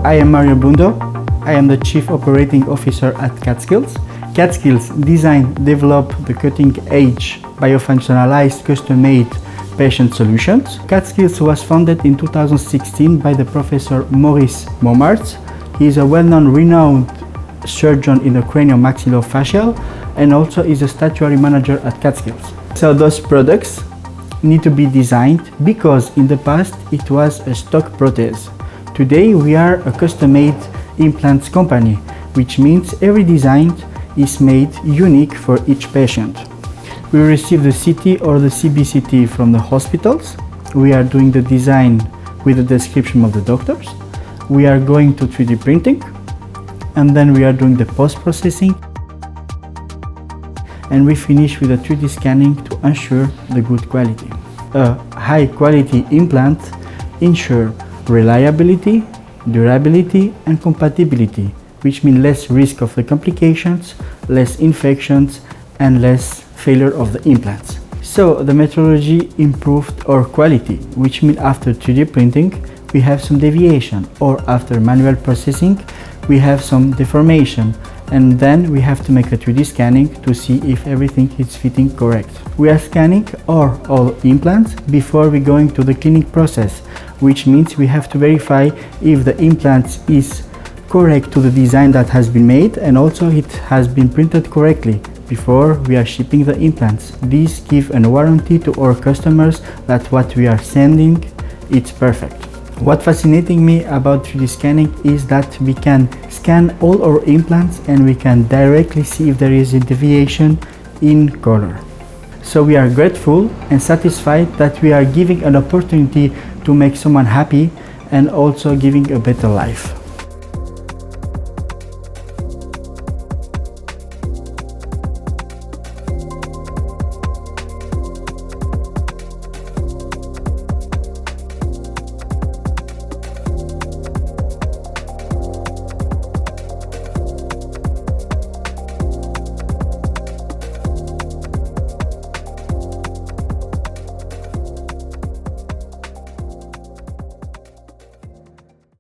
I am Mario Bundo. I am the Chief Operating Officer at CADskills. CADskills design, develop the cutting-edge, biofunctionalized, custom-made patient solutions. CADskills was founded in 2016 by the Professor Maurice Montmartre. He is a well-known, renowned surgeon in the craniomaxillofacial and also is a statutory manager at CADskills. So those products need to be designed because in the past it was a stock prothèse. Today we are a custom-made implants company, which means every design is made unique for each patient. We receive the CT or the CBCT from the hospitals. We are doing the design with the description of the doctors. We are going to 3D printing, and then we are doing the post-processing, and we finish with a 3D scanning to ensure the good quality. A high quality implant ensures reliability, durability and compatibility, which means less risk of the complications, less infections and less failure of the implants. So the methodology improved our quality, which means after 3D printing we have some deviation, or after manual processing we have some deformation, and then we have to make a 3D scanning to see if everything is fitting correct. We are scanning all implants before we going to the cleaning process, which means we have to verify if the implant is correct to the design that has been made, and also it has been printed correctly before we are shipping the implants. This gives a warranty to our customers that what we are sending, it's perfect. What fascinating me about 3D scanning is that we can scan all our implants and we can directly see if there is a deviation in color. So we are grateful and satisfied that we are giving an opportunity to make someone happy and also giving a better life.